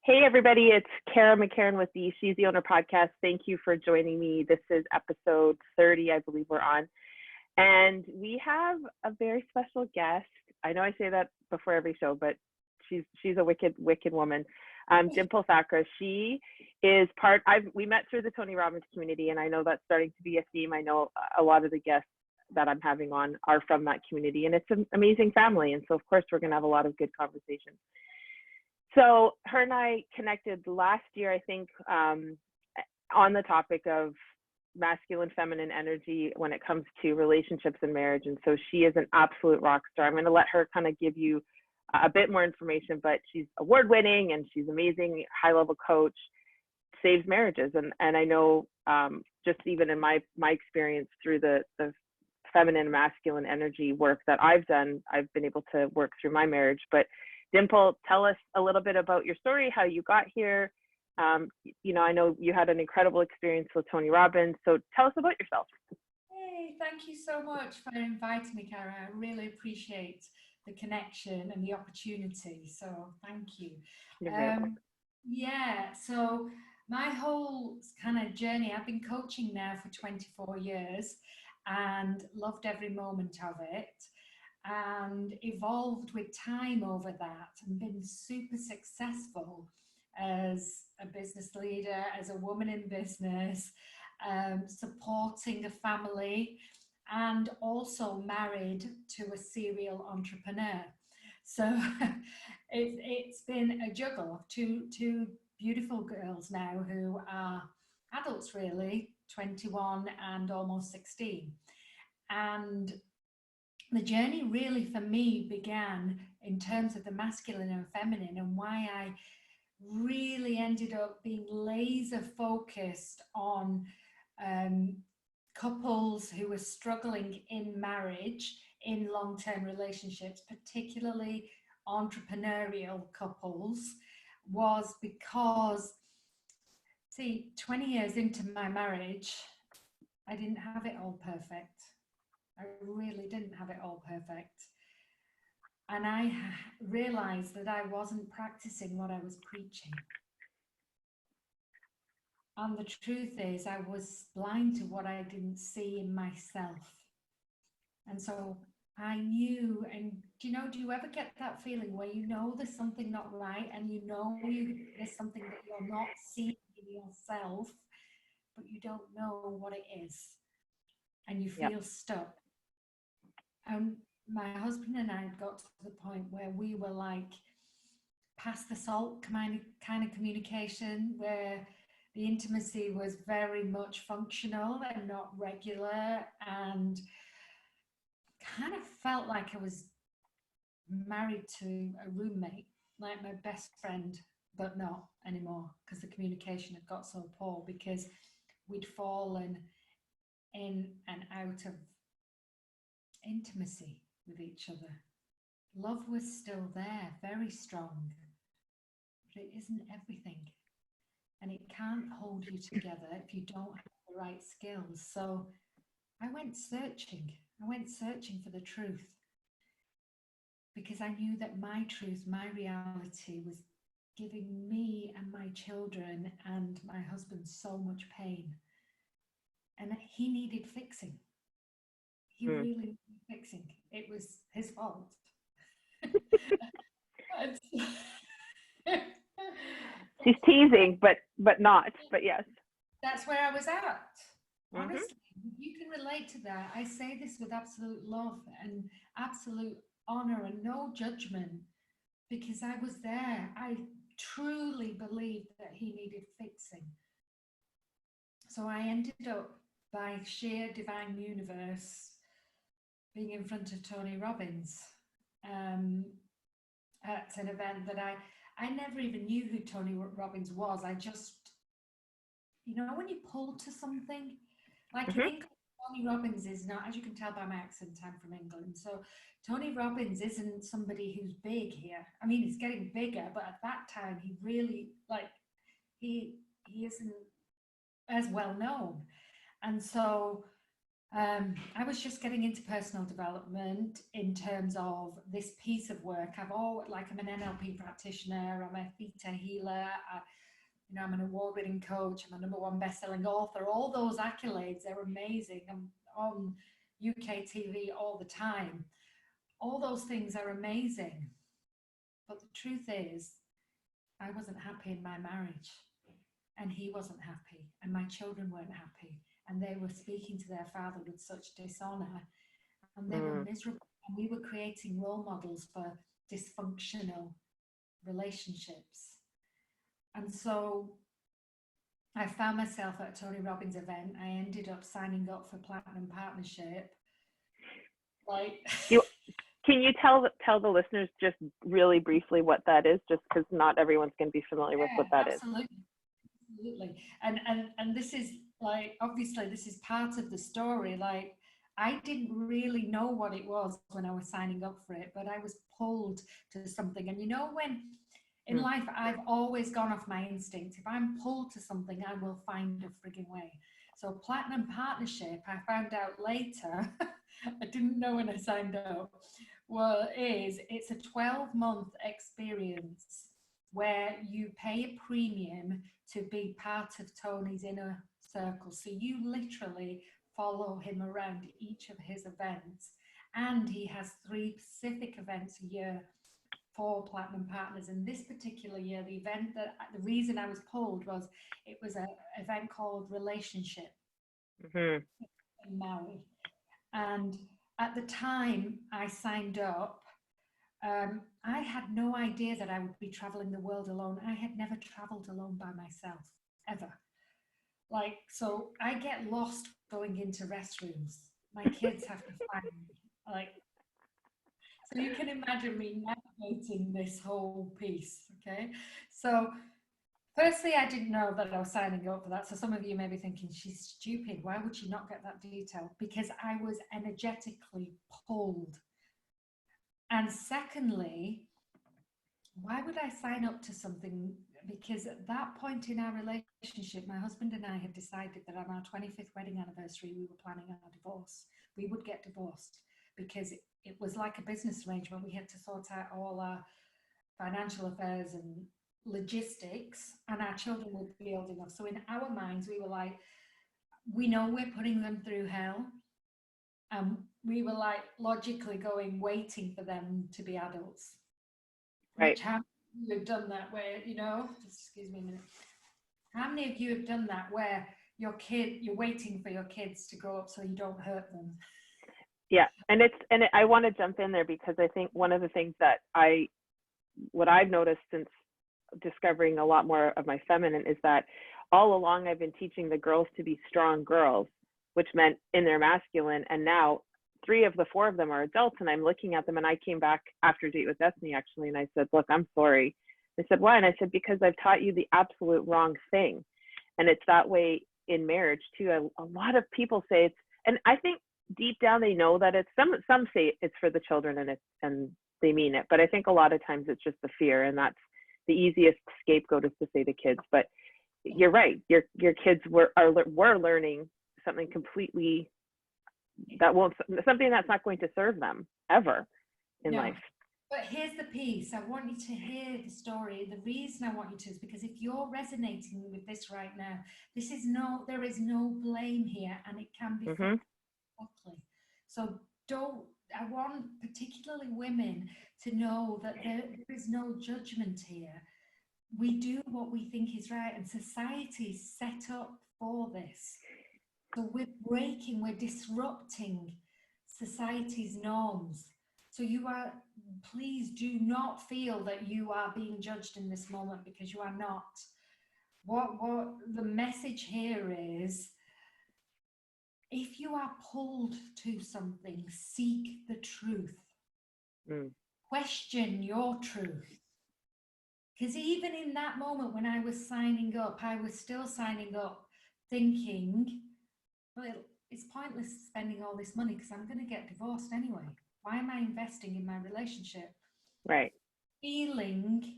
Hey, everybody, it's Cara McCarran with the She's the Owner podcast. Thank you for joining me. This is episode 30, I believe we're on. And we have a very special guest. I know I say that before every show, but she's a wicked woman. Dimple and Cara. She is we met through the Tony Robbins community, and I know that's starting to be a theme. I know a lot of the guests that I'm having on are from that community, and it's an amazing family. And so, of course, we're going to have a lot of good conversations. So her and I connected last year, I think, on the topic of masculine, feminine energy when it comes to relationships and marriage. And so she is an absolute rock star. I'm going to let her kind of give you a bit more information, but she's award-winning and she's amazing, high-level coach, saves marriages. And I know just even in my experience through the feminine and masculine energy work that I've done, I've been able to work through my marriage. But Dimple, tell us a little bit about your story, how you got here. I know you had an incredible experience with Tony Robbins, so tell us about yourself. Hey, thank you so much for inviting me, Cara. I really appreciate the connection and the opportunity, so thank you. So my whole kind of journey, I've been coaching now for 24 years and loved every moment of it, and evolved with time over that and been super successful as a business leader, as a woman in business, supporting a family, and also married to a serial entrepreneur. So it's been a juggle of two beautiful girls now who are adults, really, 21 and almost 16. And the journey really for me began in terms of the masculine and feminine, and why I really ended up being laser focused on couples who were struggling in marriage, in long-term relationships, particularly entrepreneurial couples, was because, see, 20 years into my marriage, I didn't have it all perfect. I really didn't have it all perfect. And I realized that I wasn't practicing what I was preaching. And the truth is, I was blind to what I didn't see in myself. And so I knew, and do you ever get that feeling where you know there's something not right, and there's something that you're not seeing in yourself, but you don't know what it is, and you feel stuck. And my husband and I got to the point where we were like past the salt kind of communication, where the intimacy was very much functional and not regular, and kind of felt like I was married to a roommate, like my best friend, but not anymore, because the communication had got so poor, because we'd fallen in and out of intimacy with each other. Love was still there, very strong, but it isn't everything, and it can't hold you together if you don't have the right skills. So I went searching for the truth, because I knew that my truth, my reality, was giving me and my children and my husband so much pain, and he needed fixing. He really needed fixing. It was his fault. She's teasing, but yes. That's where I was at. Honestly, you can relate to that. I say this with absolute love and absolute honor and no judgment, because I was there. I truly believed that he needed fixing. So I ended up, by sheer divine universe, being in front of Tony Robbins at an event that I never even knew who Tony Robbins was. I just, when you pull to something, like in England, Tony Robbins is not, as you can tell by my accent, I'm from England. So Tony Robbins isn't somebody who's big here. I mean, he's getting bigger, but at that time, he really, he isn't as well known. And so I was just getting into personal development in terms of this piece of work. I'm an NLP practitioner, I'm a theta healer, I'm an award-winning coach, I'm a #1 best-selling author. All those accolades, they're amazing. I'm on UK TV all the time. All those things are amazing. But the truth is, I wasn't happy in my marriage, and he wasn't happy, and my children weren't happy, and they were speaking to their father with such dishonor, and they were miserable. And we were creating role models for dysfunctional relationships. And so I found myself at a Tony Robbins event. I ended up signing up for Platinum Partnership. Can you tell the listeners just really briefly what that is, just because not everyone's going to be familiar with what that absolutely. is. Absolutely. And this is obviously this is part of the story. I didn't really know what it was when I was signing up for it, but I was pulled to something. And when in life, I've always gone off my instinct. If I'm pulled to something, I will find a frigging way. So Platinum Partnership, I found out later, I didn't know when I signed up, it's a 12-month experience where you pay a premium to be part of Tony's inner circle. So you literally follow him around each of his events. And he has 3 specific events a year for Platinum Partners. And this particular year, the reason I was pulled was it was an event called Relationship and Marry. And at the time I signed up, I had no idea that I would be traveling the world alone. I had never traveled alone by myself, ever. So I get lost going into restrooms. My kids have to find me. So you can imagine me navigating this whole piece, okay? So firstly, I didn't know that I was signing up for that. So some of you may be thinking, she's stupid. Why would she not get that detail? Because I was energetically pulled. And secondly, why would I sign up to something? Because at that point in our relationship, my husband and I had decided that on our 25th wedding anniversary, we were planning our divorce. We would get divorced because it was like a business arrangement. We had to sort out all our financial affairs and logistics, and our children would be old enough. So in our minds, we were like, we know we're putting them through hell. We were logically waiting for them to be adults. Right. Which how many of you have done that where, just excuse me a minute. How many of you have done that where you're waiting for your kids to grow up so you don't hurt them? Yeah. And I want to jump in there because I think one of the things that what I've noticed since discovering a lot more of my feminine is that all along I've been teaching the girls to be strong girls, which meant in their masculine. And now 3 of the 4 of them are adults, and I'm looking at them, and I came back after a date with Destiny actually, and I said, look, I'm sorry. I said, why? And I said, because I've taught you the absolute wrong thing. And it's that way in marriage too. A lot of people say and I think deep down they know that it's some say it's for the children and they mean it, but I think a lot of times it's just the fear, and that's the easiest scapegoat is to say the kids. But you're right, your kids were learning something completely something that's not going to serve them ever in life. But here's the piece. I want you to hear the story. The reason I want you to is because if you're resonating with this right now, there is no blame here, and it can be fixed quickly. So I want particularly women to know that there is no judgment here. We do what we think is right, and society is set up for this. So we're disrupting society's norms. So please do not feel that you are being judged in this moment, because you are not. What the message here is, if you are pulled to something, seek the truth. Question your truth. Because even in that moment when I was signing up, I was still signing up thinking, well, it's pointless spending all this money because I'm going to get divorced anyway. Why am I investing in my relationship? Right. Feeling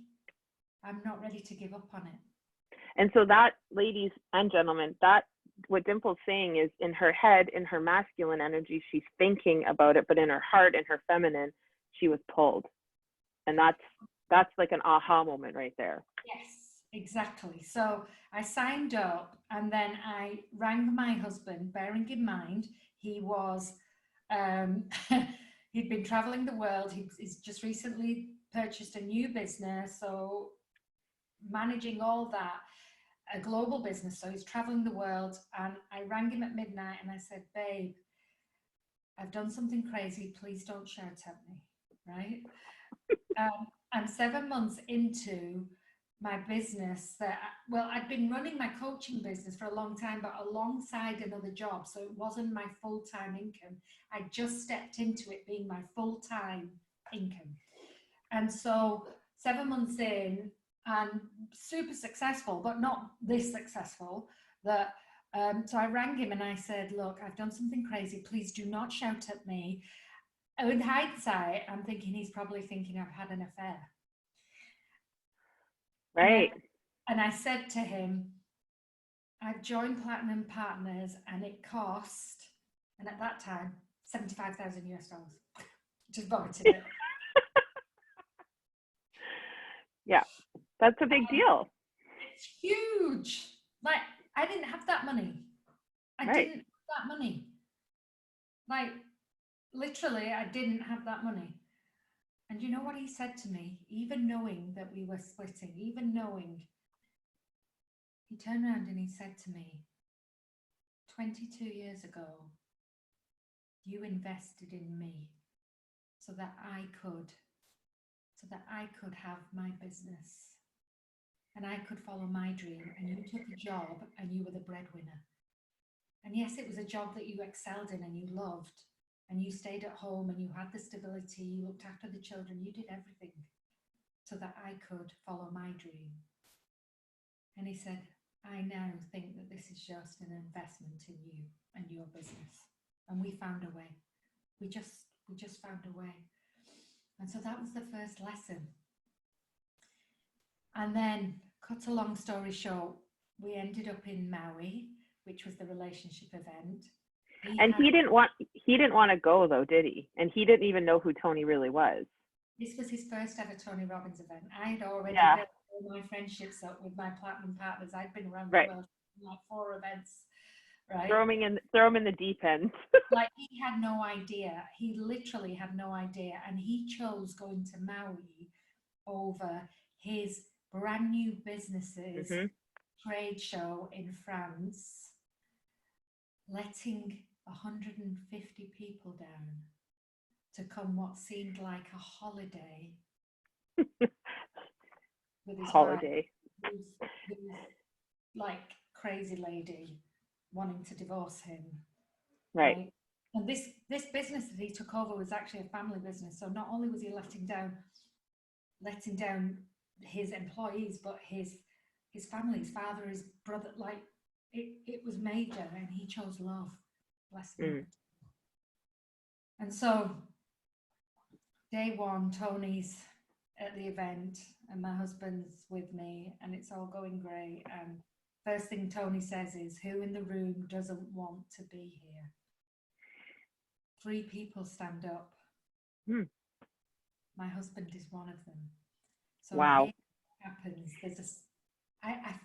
I'm not ready to give up on it. And so that, ladies and gentlemen, that what Dimple's saying is, in her head, in her masculine energy, she's thinking about it, but in her heart, in her feminine, she was pulled. And that's like an aha moment right there. Yes, exactly. So I signed up and then I rang my husband, bearing in mind he was, um, he'd been traveling the world. He's just recently purchased a new business. So managing all that, a global business. So he's traveling the world. And I rang him at midnight and I said, babe, I've done something crazy. Please don't shout at me. Right. And 7 months into my business that, well, I'd been running my coaching business for a long time, but alongside another job. So it wasn't my full-time income. I just stepped into it being my full-time income. And so 7 months in and super successful, but not this successful, that so I rang him and I said, look, I've done something crazy. Please do not shout at me. In hindsight, I'm thinking he's probably thinking I've had an affair. Right. And I said to him, I've joined Platinum Partners and it cost, and at that time, 75,000 US dollars. Just vomited it. Yeah, that's a big deal. It's huge. Like, I didn't have that money. I Right. didn't have that money. Like, literally, I didn't have that money. And you know what he said to me? Even knowing that we were splitting, even knowing, he turned around and he said to me, 22 years ago, you invested in me so that I could have my business and I could follow my dream, and you took a job and you were the breadwinner. And yes, it was a job that you excelled in and you loved, and you stayed at home and you had the stability, you looked after the children, you did everything so that I could follow my dream. And he said, I now think that this is just an investment in you and your business. And we found a way. We just found a way. And so that was the first lesson. And then, cut a long story short, we ended up in Maui, which was the relationship event. He didn't want to go though, did he? And he didn't even know who Tony really was. This was his first ever Tony Robbins event. I had already built all my friendships up with my platinum partners. I'd been around the world like 4 events. Right. Throw him in the deep end. Like, he had no idea. He literally had no idea. And he chose going to Maui over his brand new businesses trade show in France, letting 150 people down to come what seemed like a holiday with his holiday wife, who's like crazy lady wanting to divorce him. Right. And this business that he took over was actually a family business. So not only was he letting down his employees, but his family, his father, his brother, like it was major, and he chose love. Bless him. And so day one, Tony's at the event and my husband's with me and it's all going great. And first thing Tony says is, who in the room doesn't want to be here? 3 people stand up. My husband is one of them. So wow. Here happens. There's I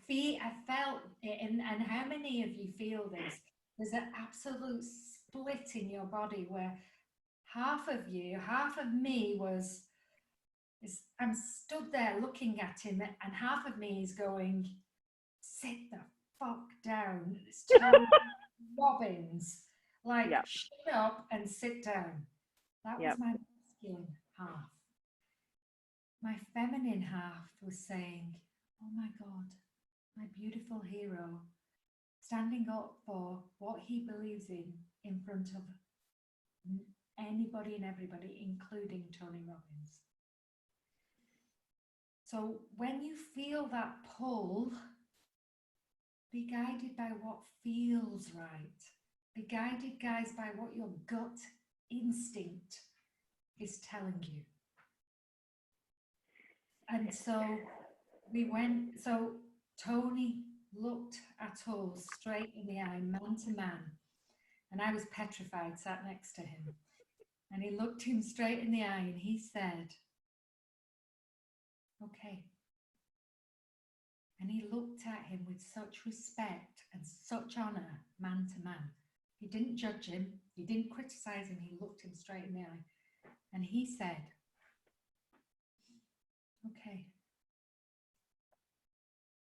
felt it, and how many of you feel this? There's an absolute split in your body where half of me I'm stood there looking at him, and half of me is going, sit the fuck down. It's Tony Robbins. Like, shut up and sit down. That was my masculine half. My feminine half was saying, oh my God, my beautiful hero, standing up for what he believes in front of anybody and everybody, including Tony Robbins. So when you feel that pull, be guided by what feels right. Be guided, guys, by what your gut instinct is telling you. And so Tony looked Atul straight in the eye, man to man, and I was petrified, sat next to him. And he looked him straight in the eye and he said, okay. And he looked at him with such respect and such honor, man to man. He didn't judge him, he didn't criticize him, he looked him straight in the eye. And he said, okay,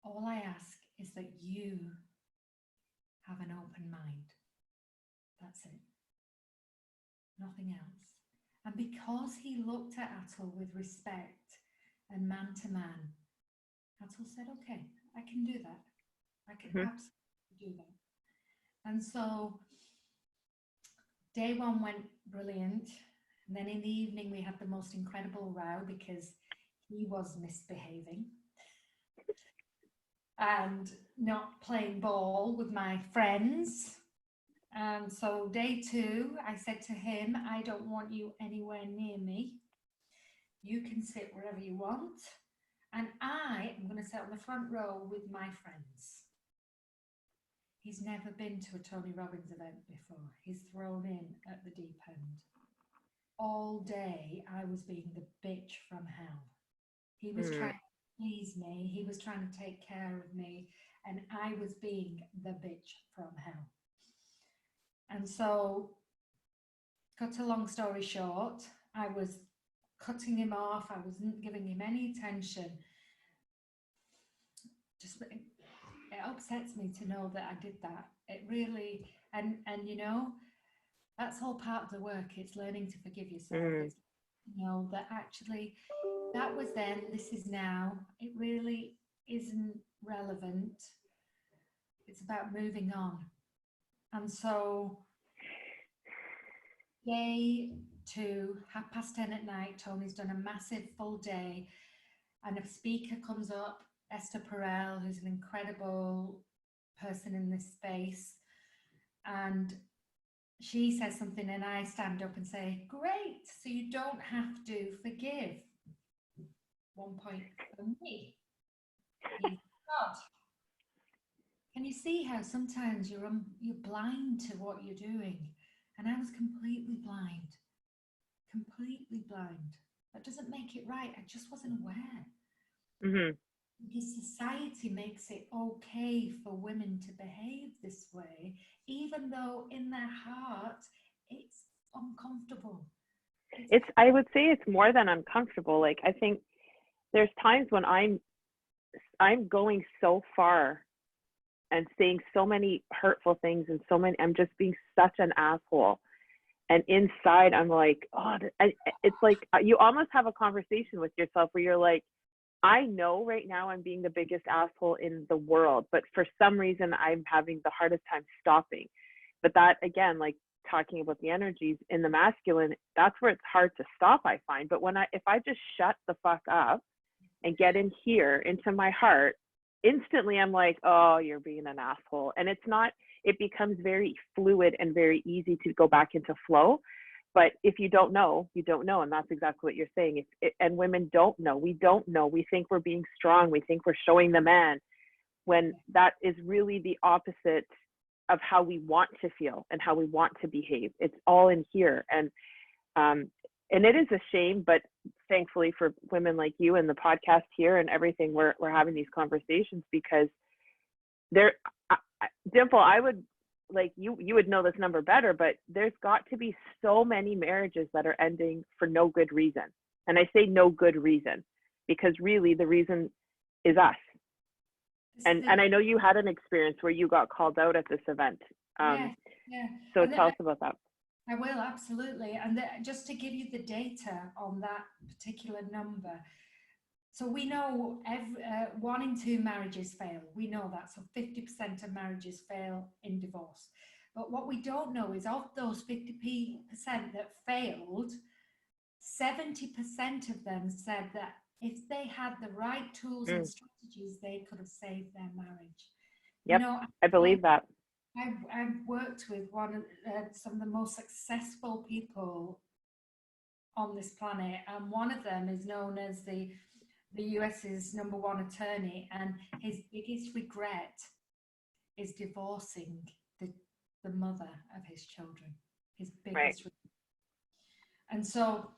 all I ask is that you have an open mind. That's it. Nothing else. And because he looked at Atul with respect and man to man, Atul said, okay, I can do that. I can absolutely do that. And so day one went brilliant. And then in the evening, we had the most incredible row because he was misbehaving and not playing ball with my friends. And so day two, I said to him, I don't want you anywhere near me. You can sit wherever you want. And I am going to sit on the front row with my friends. He's never been to a Tony Robbins event before. He's thrown in at the deep end. All day, I was being the bitch from hell. He was trying to please me. He was trying to take care of me. And I was being the bitch from hell. And so, cut a long story short, I was cutting him off. I wasn't giving him any attention. Just, it upsets me to know that I did that. It really, and you know, that's all part of the work. It's learning to forgive yourself. It's, you know, that actually that was then, this is now. It really isn't relevant. It's about moving on. And so day two, 10:30 at night, Tony's done a massive full day, and a speaker comes up, Esther Perel, who's an incredible person in this space, and she says something and I stand up and say, great, so you don't have to forgive. 1 point for me. He's God. Can you see how sometimes you're blind to what you're doing? And I was completely blind. Completely blind. That doesn't make it right. I just wasn't aware. Because society makes it okay for women to behave this way, even though in their heart it's uncomfortable. I would say it's more than uncomfortable. Like, I think there's times when I'm going so far and saying so many hurtful things and I'm just being such an asshole. And inside I'm like, oh, it's like you almost have a conversation with yourself where you're like, I know right now I'm being the biggest asshole in the world, but for some reason I'm having the hardest time stopping. But that, again, like talking about the energies in the masculine, that's where it's hard to stop, I find. But if I just shut the fuck up and get in here into my heart, instantly I'm like, oh, you're being an asshole. And it becomes very fluid and very easy to go back into flow. But if you don't know, you don't know. And that's exactly what you're saying. And women don't know. We don't know. We think we're being strong. We think we're showing the man, when that is really the opposite of how we want to feel and how we want to behave. It's all in here. And it is a shame, but thankfully for women like you and the podcast here and everything, we're having these conversations, because Dimple, I would, like, you would know this number better, but there's got to be so many marriages that are ending for no good reason. And I say no good reason, because really the reason is us. And I know you had an experience where you got called out at this event. So tell us about that. I will, absolutely. And just to give you the data on that particular number. So we know 1 in 2 marriages fail. We know that. So 50% of marriages fail in divorce. But what we don't know is, of those 50% that failed, 70% of them said that if they had the right tools and strategies, they could have saved their marriage. Yep, you know, I believe that. I've worked with some of the most successful people on this planet, and one of them is known as the the US's #1 attorney, and his biggest regret is divorcing the mother of his children. His Right. biggest regret. And so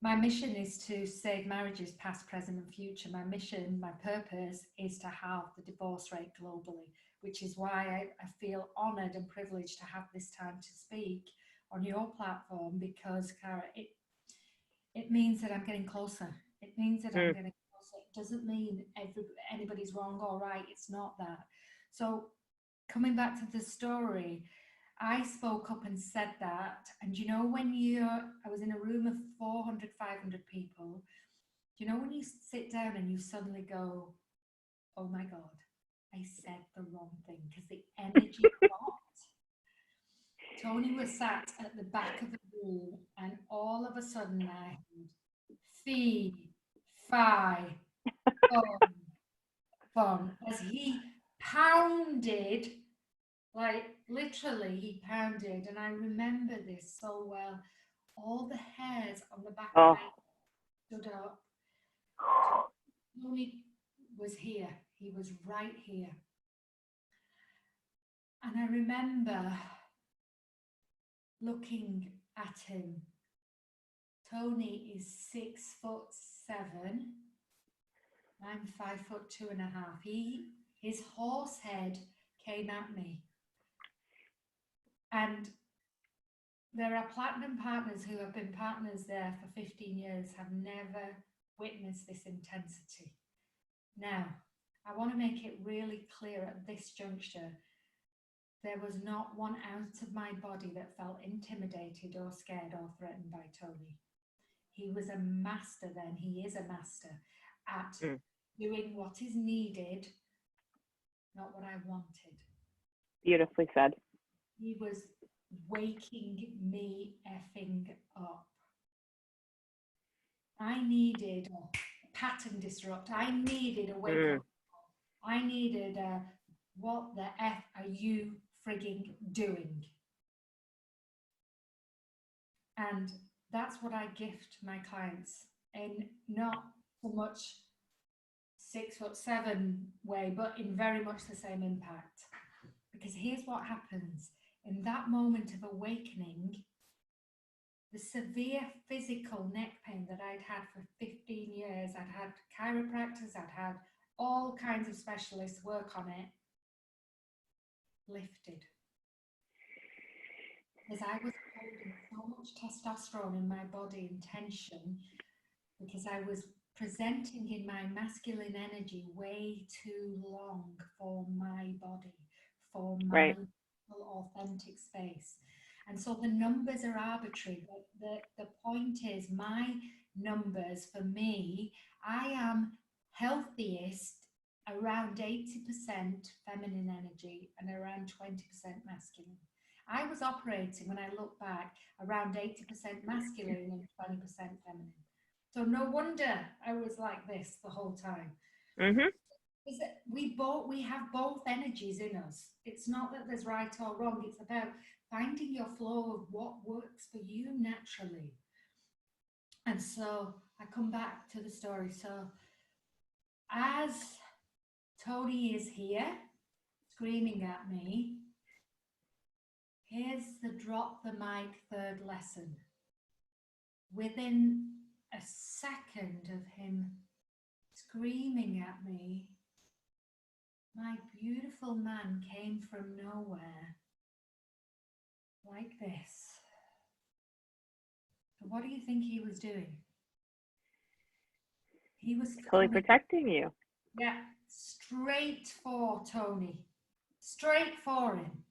my mission is to save marriages past, present, and future. My mission, my purpose is to halve the divorce rate globally, which is why I feel honoured and privileged to have this time to speak on your platform, because, Cara, it means that I'm getting closer. It means that I'm Mm. getting closer. It doesn't mean anybody's wrong or right. It's not that. So coming back to the story, I spoke up and said that. And you know, I was in a room of 400, 500 people, you know, when you sit down and you suddenly go, oh my God, I said the wrong thing, because the energy dropped. Tony was sat at the back of the room, and all of a sudden I heard fee, fi, fun, fun, as he pounded, like literally he pounded. And I remember this so well. All the hairs on the back of Oh. my head stood up. Tony was here. He was right here. And I remember looking at him. Tony is 6'7". I'm 5'2.5". His horse head came at me. And there are platinum partners who have been partners there for 15 years, have never witnessed this intensity. Now, I want to make it really clear at this juncture, there was not one ounce of my body that felt intimidated or scared or threatened by Tony. He was a master then, he is a master at doing what is needed, not what I wanted. Beautifully said. He was waking me effing up. I needed a pattern disrupt. I needed a wake up. I needed a, what the F are you frigging doing? And that's what I gift my clients, in not so much 6'7" way, but in very much the same impact. Because here's what happens in that moment of awakening. The severe physical neck pain that I'd had for 15 years, I'd had chiropractors, I'd had all kinds of specialists work on it, lifted. Because I was holding so much testosterone in my body in tension, because I was presenting in my masculine energy way too long for my body, for my authentic space. And so the numbers are arbitrary, but the point is, my numbers for me, I am healthiest around 80% feminine energy and around 20% masculine. I was operating, when I look back, around 80% masculine and 20% feminine. So no wonder I was like this the whole time. Mm-hmm. Is that we have both energies in us. It's not that there's right or wrong. It's about finding your flow of what works for you naturally. And so I come back to the story. So as Tony is here screaming at me, here's the drop the mic third lesson. Within a second of him screaming at me, my beautiful man came from nowhere, like this. So what do you think he was doing? He was Totally protecting you. Yeah, straight for Tony. Straight for him.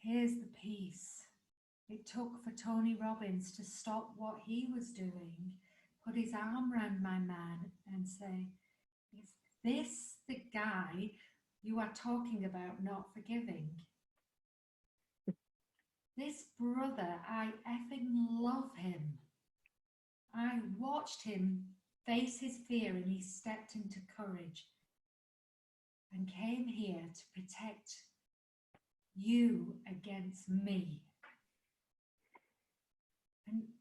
Here's the piece. It took for Tony Robbins to stop what he was doing, put his arm around my man and say, is this the guy you are talking about not forgiving? This brother, I effing love him. I watched him face his fear, and he stepped into courage and came here to protect you against me. And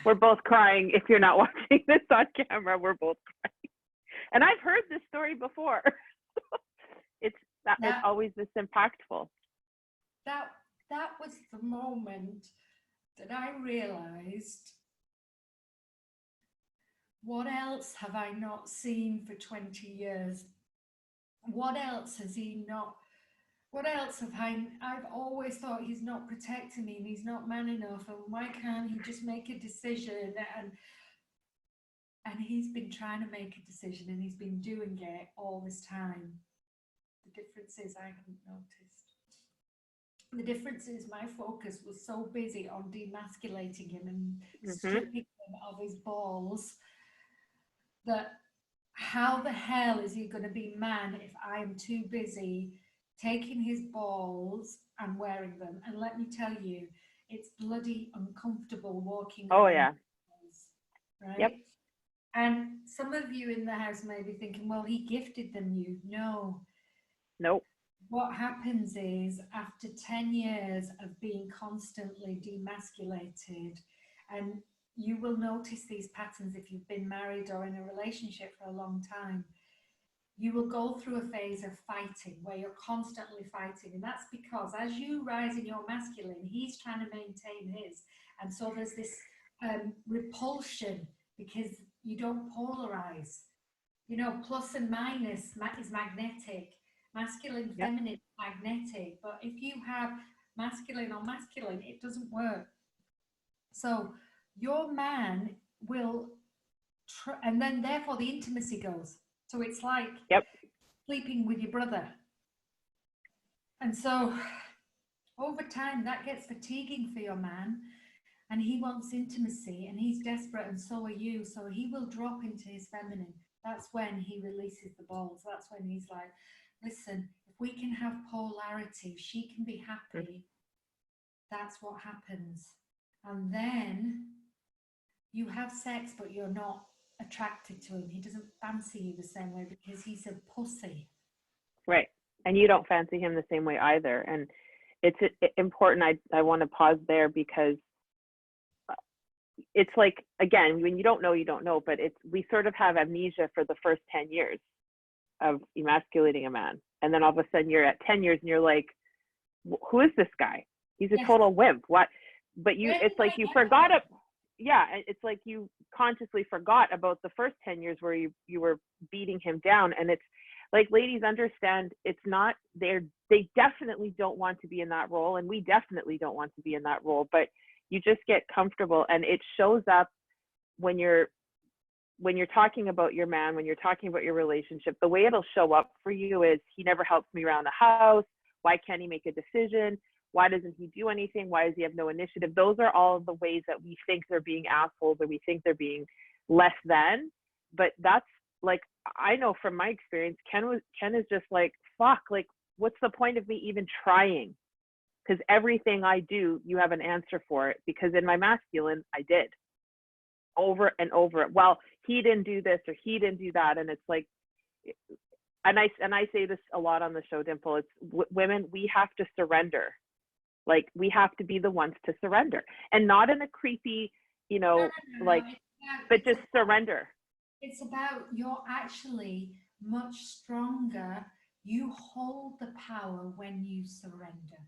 We're both crying. If you're not watching this on camera, we're both crying. And I've heard this story before. It's That always this impactful. that was the moment that I realized, what else have I not seen for 20 years? What else has he not? What else have I've always thought he's not protecting me and he's not man enough, and why can't he just make a decision? And he's been trying to make a decision and he's been doing it all this time. The difference is I haven't noticed. The difference is my focus was so busy on demasculating him and stripping him of his balls, that how the hell is he going to be man if I am too busy taking his balls and wearing them? And let me tell you, it's bloody uncomfortable walking Oh, around. yeah. Right? Yep. And some of you in the house may be thinking, well, he gifted them you. No. Nope. What happens is, after 10 years of being constantly demasculated, and you will notice these patterns if you've been married or in a relationship for a long time, you will go through a phase of fighting where you're constantly fighting. And that's because as you rise in your masculine, he's trying to maintain his. And so there's this repulsion, because you don't polarize. You know, plus and minus is magnetic. Masculine, Yep. feminine, magnetic. But if you have masculine on masculine, it doesn't work. So your man will, and then therefore the intimacy goes. So it's like sleeping with your brother. And so over time that gets fatiguing for your man, and he wants intimacy and he's desperate, and so are you. So he will drop into his feminine. That's when he releases the balls. That's when he's like, listen, if we can have polarity, if she can be happy, that's what happens. And then you have sex, but you're not attracted to him. He doesn't fancy you the same way because he's a pussy. Right. And you don't fancy him the same way either. And it's important. I want to pause there, because it's like, again, when you don't know, you don't know, but we sort of have amnesia for the first 10 years of emasculating a man. And then all of a sudden you're at 10 years and you're like, who is this guy? He's a total wimp. What? But it's like you forgot it. Yeah. It's like you consciously forgot about the first 10 years where you were beating him down. And it's like, ladies, understand, it's not, they definitely don't want to be in that role. And we definitely don't want to be in that role, but you just get comfortable, and it shows up when you're talking about your man, when you're talking about your relationship. The way it'll show up for you is, he never helps me around the house. Why can't he make a decision? Why doesn't he do anything? Why does he have no initiative? Those are all the ways that we think they're being assholes, or we think they're being less than. But that's, like, I know from my experience, Ken is just like, fuck, like, what's the point of me even trying? Because everything I do, you have an answer for it. Because in my masculine, I did over and over. Well, he didn't do this or he didn't do that. And it's like, and I say this a lot on the show, Dimple, it's women, we have to surrender. Like, we have to be the ones to surrender, and not in a creepy, like, but just surrender. It's about, you're actually much stronger. You hold the power when you surrender.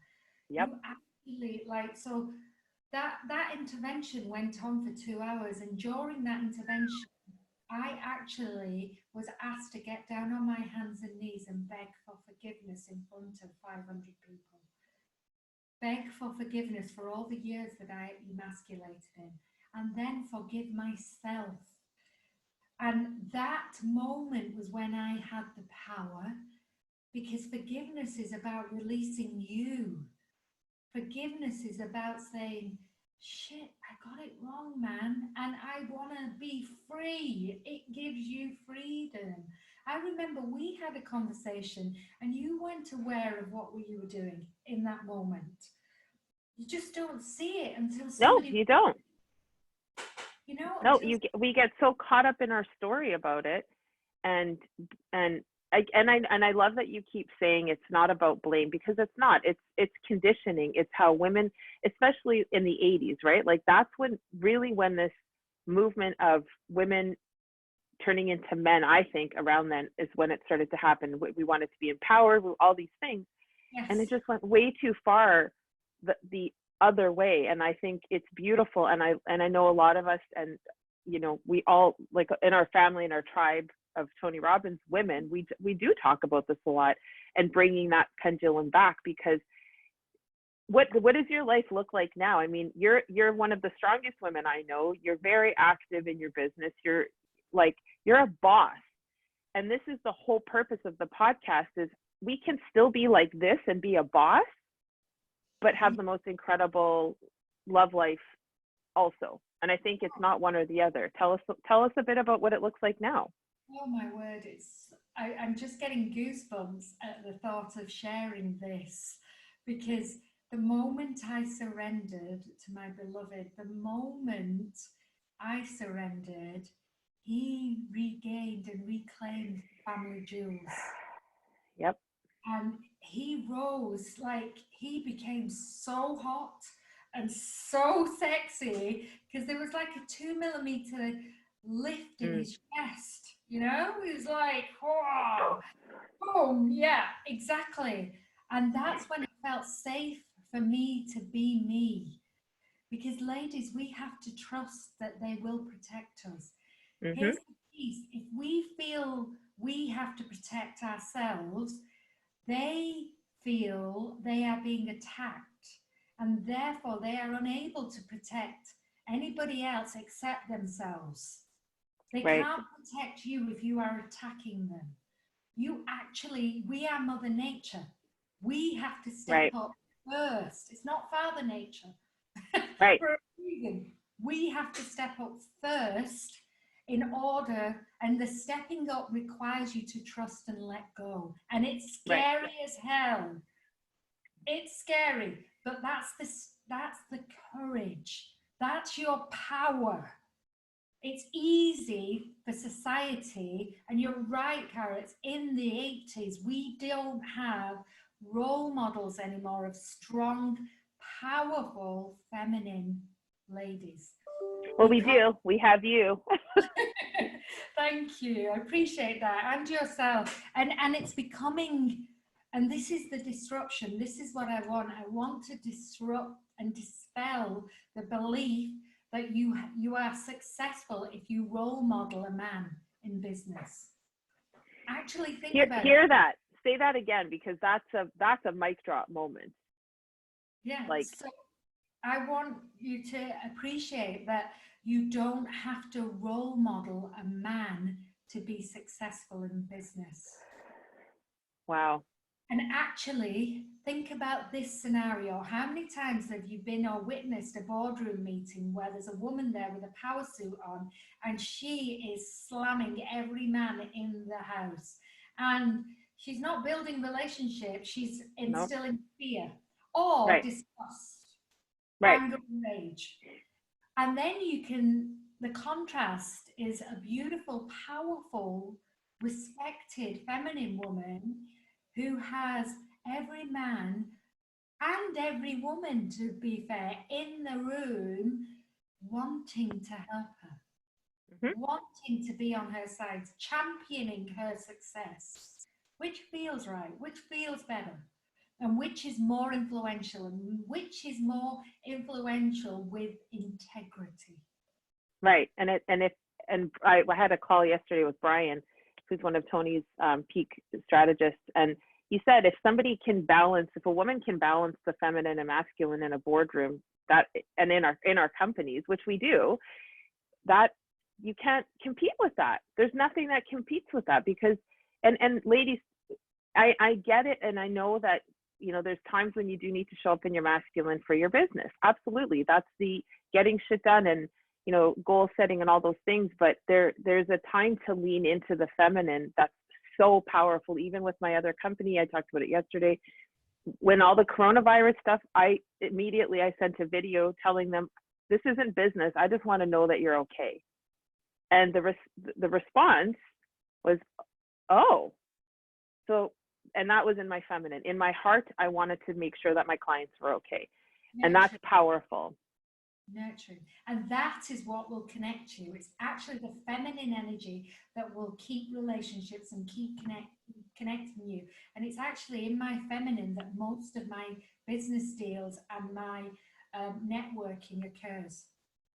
Yep. You actually, like, so that intervention went on for 2 hours, and during that intervention, I actually was asked to get down on my hands and knees and beg for forgiveness in front of 500 people. Beg for forgiveness for all the years that I emasculated him, and then forgive myself. And that moment was when I had the power, because forgiveness is about releasing you. Forgiveness is about saying, shit, I got it wrong, man, and I want to be free. It gives you freedom. I remember we had a conversation and you weren't aware of what you were doing in that moment. You just don't see it until somebody... No, you don't. You know, no, we get so caught up in our story about it, and I love that you keep saying it's not about blame, because it's not. It's conditioning. It's how women, especially in the 80s, right? Like that's when this movement of women turning into men, I think around then is when it started to happen. We wanted to be empowered, all these things, and it Yes. just went way too far the other way. And I think it's beautiful. And I know a lot of us, and we all, like in our family and our tribe of Tony Robbins women, we do talk about this a lot, and bringing that pendulum back, because what does your life look like now? I mean, you're one of the strongest women I know. You're very active in your business. You're a boss. And this is the whole purpose of the podcast, is we can still be like this and be a boss, but have the most incredible love life also. And I think it's not one or the other. Tell us a bit about what it looks like now. Oh my word, I'm just getting goosebumps at the thought of sharing this, because the moment I surrendered to my beloved, the moment I surrendered, he regained and reclaimed family jewels. Yep. And he rose, like he became so hot and so sexy, because there was like a 2 millimeter lift in Mm. his chest, he was like, oh, boom, yeah, exactly. And that's when it felt safe for me to be me, because ladies, we have to trust that they will protect us. Mm-hmm. Here's the piece: if we feel we have to protect ourselves, they feel they are being attacked, and therefore they are unable to protect anybody else except themselves. They Right. can't protect you if you are attacking them. We are Mother Nature. We have to step Right. up first. It's not Father Nature. Right. For a reason. We have to step up first in order, and the stepping up requires you to trust and let go. And it's Right. scary as hell. It's scary, but that's the courage. That's your power. It's easy for society, and you're right, Cara, it's in the 80s. We don't have role models anymore of strong, powerful, feminine ladies. Well, we do. We have you. Thank you. I appreciate that. And yourself. And it's becoming, and this is the disruption. This is what I want. I want to disrupt and dispel the belief that you are successful if you role model a man in business. Actually think about Hear it. that. Say that again, because that's a mic drop moment. Yeah. Like, So I want you to appreciate that you don't have to role model a man to be successful in business. wow. And actually, think about this scenario. How many times have you been or witnessed a boardroom meeting where there's a woman there with a power suit on, and she is slamming every man in the house? And she's not building relationships, she's Nope. instilling fear or Right. disgust, Right. anger, and rage. And then the contrast is a beautiful, powerful, respected feminine woman who has every man and every woman, to be fair, in the room wanting to help her, Mm-hmm. wanting to be on her side, championing her success. Which feels right? Which feels better? And which is more influential? And which is more influential with integrity? Right. And I had a call yesterday with Brian, who's one of Tony's peak strategists, and he said if a woman can balance the feminine and masculine in a boardroom, that, and in our companies, which we do, that you can't compete with that. There's nothing that competes with that, because and ladies, I get it, and I know that there's times when you do need to show up in your masculine for your business. Absolutely, that's the getting shit done and goal setting and all those things. But there's a time to lean into the feminine that's so powerful. Even with my other company, I talked about it yesterday. When all the coronavirus stuff, I sent a video telling them, this isn't business. I just want to know that you're okay. And the response was, oh, So, and that was in my feminine. In my heart, I wanted to make sure that my clients were okay. And that's Nurturing. powerful. Nurturing. And that is what will connect you. It's actually the feminine energy that will keep relationships and keep connecting you. And it's actually in my feminine that most of my business deals and my networking occurs,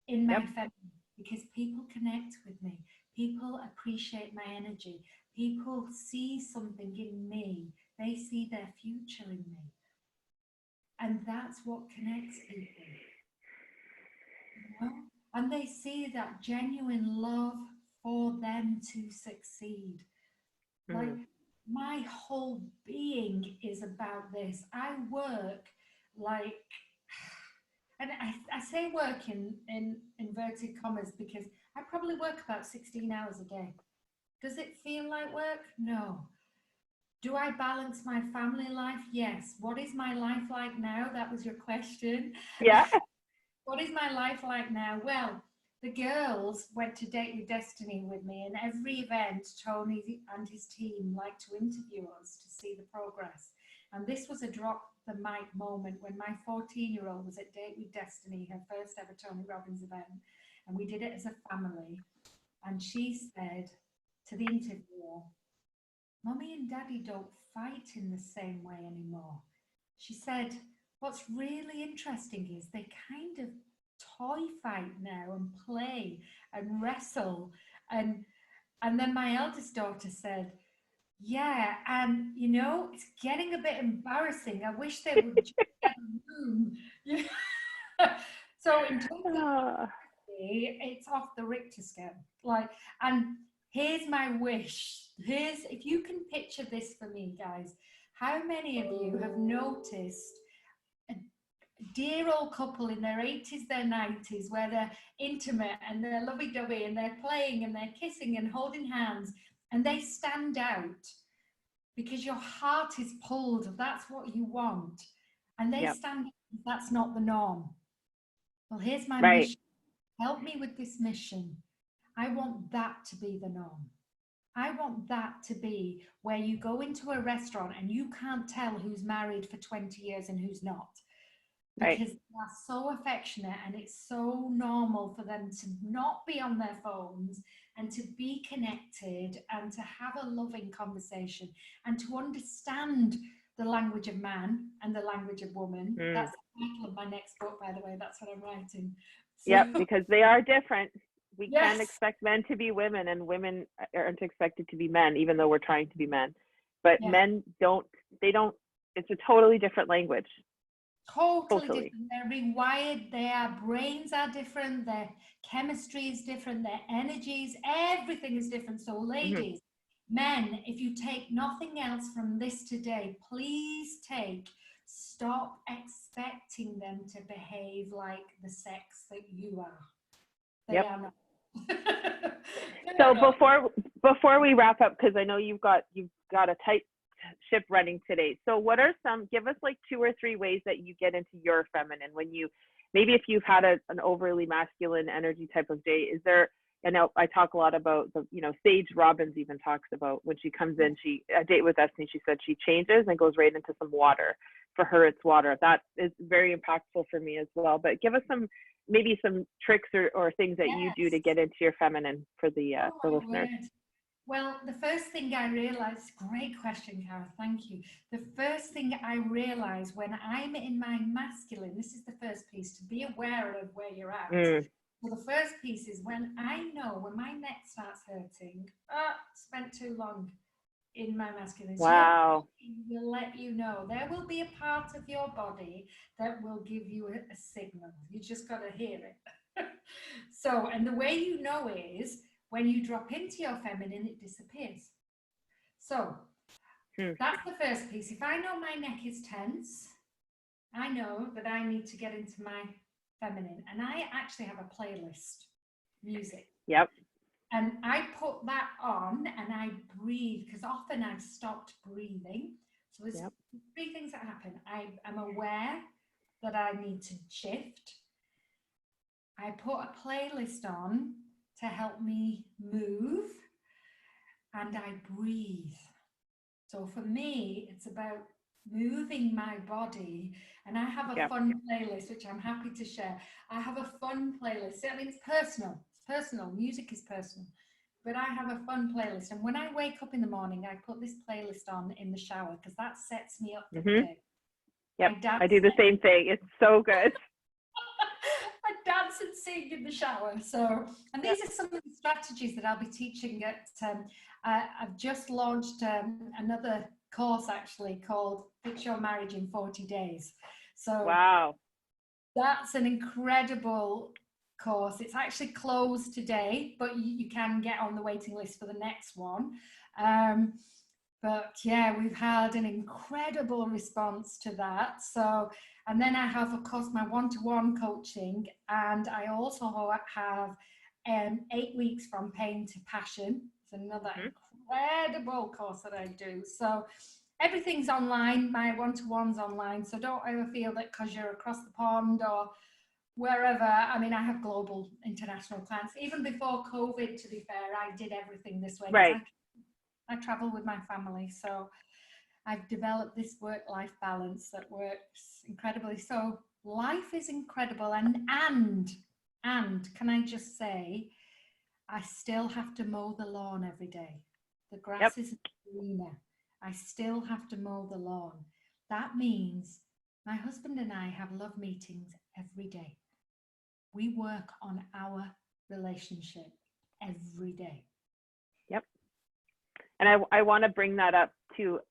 in my Yep. feminine, because people connect with me. People appreciate my energy. People see something in me. They see their future in me. And that's what connects people. You know? And they see that genuine love for them to succeed. Like, my whole being is about this. I work like, and I say work in inverted commas because I probably work about 16 hours a day. Does it feel like work? No. Do I balance my family life? Yes. What is my life like now? That was your question. Yeah. What is my life like now? Well, the girls went to Date with Destiny with me, and every event, Tony and his team like to interview us to see the progress. And this was a drop the mic moment when my 14-year-old was at Date with Destiny, her first ever Tony Robbins event, and we did it as a family. And she said to the interviewer, "Mummy and Daddy don't fight in the same way anymore." She said, "What's really interesting is they kind of toy fight now and play and wrestle." And then my eldest daughter said, "Yeah, and it's getting a bit embarrassing. I wish they would just get a room." So in terms of Ah, it's off the Richter scale. Like, and here's my wish. If you can picture this for me, guys, how many of you have noticed a dear old couple in their 80s, their 90s, where they're intimate and they're lovey-dovey and they're playing and they're kissing and holding hands, and they stand out because your heart is pulled, that's what you want, and they yep. stand out, that's not the norm. Well, here's my Right. mission. Help me with this mission. I want that to be the norm. I want that to be where you go into a restaurant and you can't tell who's married for 20 years and who's not, Right. because they are so affectionate and it's so normal for them to not be on their phones and to be connected and to have a loving conversation and to understand the language of man and the language of woman. That's the title of my next book, by the way. That's what I'm writing. Yep, So, because they are different. We can't yes, expect men to be women, and women aren't expected to be men, even though we're trying to be men. But yes. men don't, they don't, it's a totally different language. Totally Totally. different. They're rewired, their brains are different, their chemistry is different, their energies, everything is different. So, Hmm. ladies, men, if you take nothing else from this today, please stop expecting them to behave like the sex that you are. They Yep. are not. They are So not. before we wrap up, because I know you've got a tight ship running today. So what are give us like 2 or 3 ways that you get into your feminine when maybe if you've had an overly masculine energy type of day, is there, I know I talk a lot about Sage Robbins even talks about when she comes in, a Date with Destiny, she said she changes and goes right into some water. For her, it's water. That is very impactful for me as well. But give us maybe some tricks or things that you do Yes. to get into your feminine for the Oh my listeners. word. Well, the first thing I realized, great question, Cara, thank you. The first thing I realize when I'm in my masculine, this is the first piece, to be aware of where you're at. Mm, So the first piece is when I know when my neck starts hurting, spent too long in my masculine. So your wow. body will let you know. There will be a part of your body that will give you a signal. You just got to hear it. So, and the way you know is when you drop into your feminine, it disappears. So Hmm. that's the first piece. If I know my neck is tense, I know that I need to get into my feminine. And I actually have a playlist, music. Yep. And I put that on and I breathe because often I've stopped breathing. So there's Yep. 3 things that happen. I am aware that I need to shift. I put a playlist on to help me move and I breathe. So for me, it's about moving my body. And I have a Yep. fun playlist, which I'm happy to share. I have a fun playlist. I mean, it's personal. It's personal. Music is personal. But I have a fun playlist. And when I wake up in the morning, I put this playlist on in the shower because that sets me up for the Mhm. day. Yep. I dance. I do the same thing. It's so good. I dance and sing in the shower. So, and Yep. these are some of the strategies that I'll be teaching at. I've just launched another course actually called Fix Your Marriage in 40 Days. So Wow. that's an incredible course. It's actually closed today, but you can get on the waiting list for the next one. Um, but yeah, we've had an incredible response to that. So, and then I have, of course, my one-to-one coaching, and I also have 8 weeks from pain to passion. It's another Mhm. incredible course that I do. So everything's online. My one-to-one's online. So don't ever feel that because you're across the pond or wherever. I mean, I have global international clients. Even before COVID, to be fair, I did everything this way because Right. I travel with my family. So I've developed this work-life balance that works incredibly. So life is incredible. And can I just say, I still have to mow the lawn every day. The Yep. grass isn't greener. I still have to mow the lawn. That means my husband and I have love meetings every day. We work on our relationship every day. Yep. And I want to bring that up too,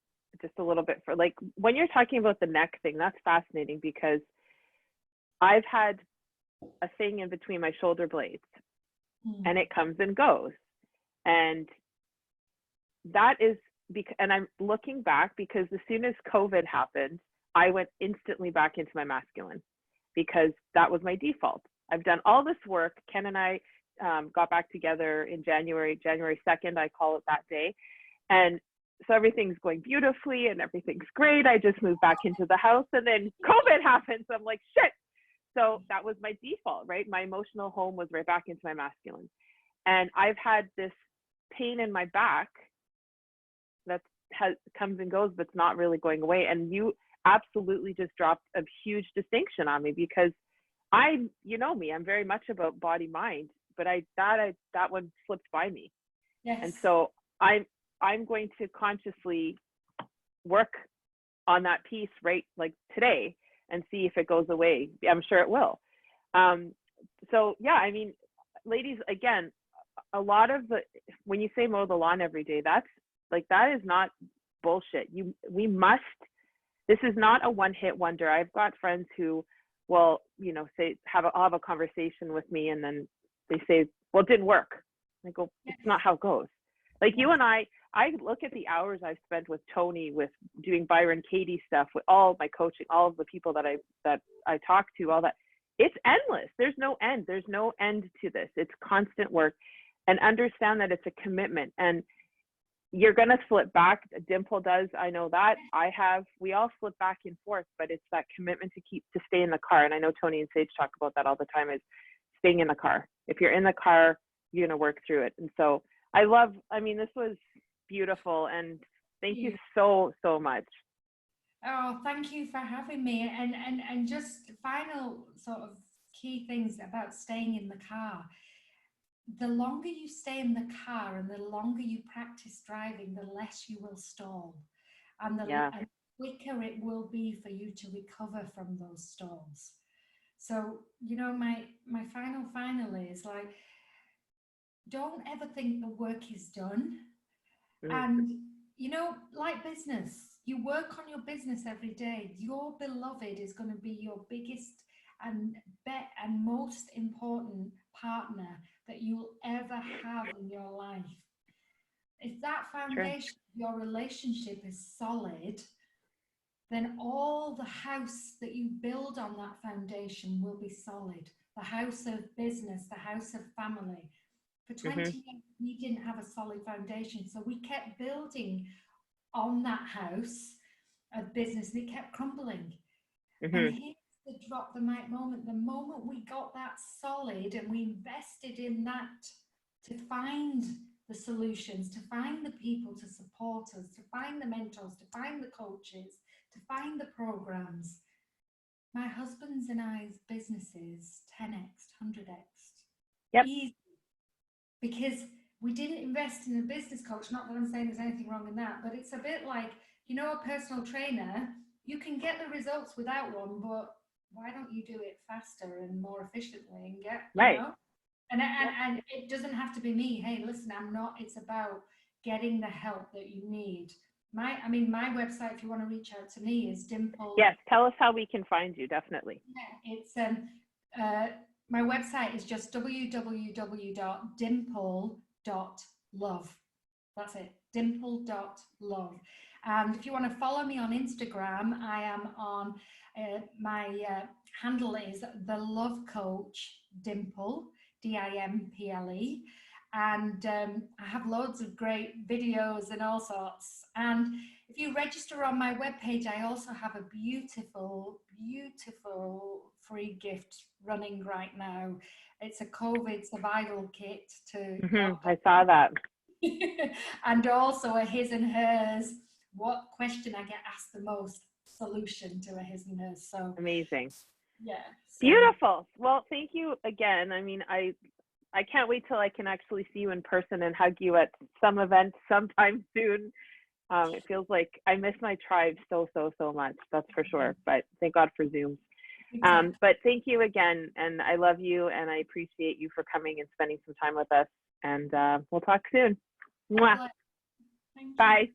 just a little bit, for like when you're talking about the neck thing, that's fascinating because I've had a thing in between my shoulder blades and it comes and goes. And that is because, and I'm looking back because as soon as COVID happened, I went instantly back into my masculine because that was my default. I've done all this work. Ken and I got back together in January 2nd, I call it that day. And so everything's going beautifully and everything's great. I just moved back into the house and then COVID happened. So I'm like, shit. So that was my default, right? My emotional home was right back into my masculine. And I've had this pain in my back that comes and goes, but it's not really going away. And you absolutely just dropped a huge distinction on me because you know me, I'm very much about body mind, but that one slipped by me. And Yes. so I'm going to consciously work on that piece right like today and see if it goes away. I'm sure it will. So yeah, I mean, ladies, again, a lot of when you say mow the lawn every day, that is not bullshit. We must, this is not a one-hit wonder. I've got friends who will, say, I'll have a conversation with me and then they say, well, it didn't work. I go, it's not how it goes. Like you and I look at the hours I've spent with Tony, with doing Byron Katie stuff, with all my coaching, all of the people that I talk to, all that. It's endless. There's no end. There's no end to this. It's constant work, and understand that it's a commitment. And you're going to slip back. Dimple does. I know that. We all slip back and forth, but it's that commitment to stay in the car. And I know Tony and Sage talk about that all the time, is staying in the car. If you're in the car, you're going to work through it. And so this was beautiful. And thank you so, so much. Oh, thank you for having me. And just final sort of key things about staying in the car. The longer you stay in the car and the longer you practice driving, the less you will stall. And and quicker it will be for you to recover from those stalls. So, my final is like, don't ever think the work is done. Mm. And, like business, you work on your business every day. Your beloved is going to be your biggest and most important partner that you'll ever have in your life. If that True. foundation of your relationship is solid, then all the house that you build on that foundation will be solid. The house of business, the house of family. For 20 Mm-hmm. years, we didn't have a solid foundation. So we kept building on that house of business and it kept crumbling. And Mm-hmm. here's the drop the mic moment. The moment we got that solid and we invested in that to find the solutions, to find the people to support us, to find the mentors, to find the coaches, to find the programs. My husband's and I's businesses 10x, 100x. Yep. Easy. Because we didn't invest in a business coach. Not that I'm saying there's anything wrong in that, but it's a bit like, you know, a personal trainer, you can get the results without one, but why don't you do it faster and more efficiently and get, you Right. know? And it doesn't have to be me. Hey, listen, I'm not, it's about getting the help that you need. My website, if you want to reach out to me, is Dimple. Yes, tell us how we can find you, definitely. Yeah, it's my website is just www.dimple.love. That's it, dimple.love. And if you want to follow me on Instagram, I am on, my handle is the Love Coach Dimple, Dimple. And I have loads of great videos and all sorts. And if you register on my webpage, I also have a beautiful, beautiful free gift running right now. It's a COVID survival kit to I saw that. and also a his and hers, what question I get asked the most, solution to a his and hers. So amazing. yeah. So. Beautiful. Well, thank you again. I mean, I can't wait till I can actually see you in person and hug you at some event sometime soon. It feels like I miss my tribe so much. That's for sure. But thank God for Zoom. Exactly. But thank you again, and I love you, and I appreciate you for coming and spending some time with us. And we'll talk soon. Mwah. Thank you. Bye.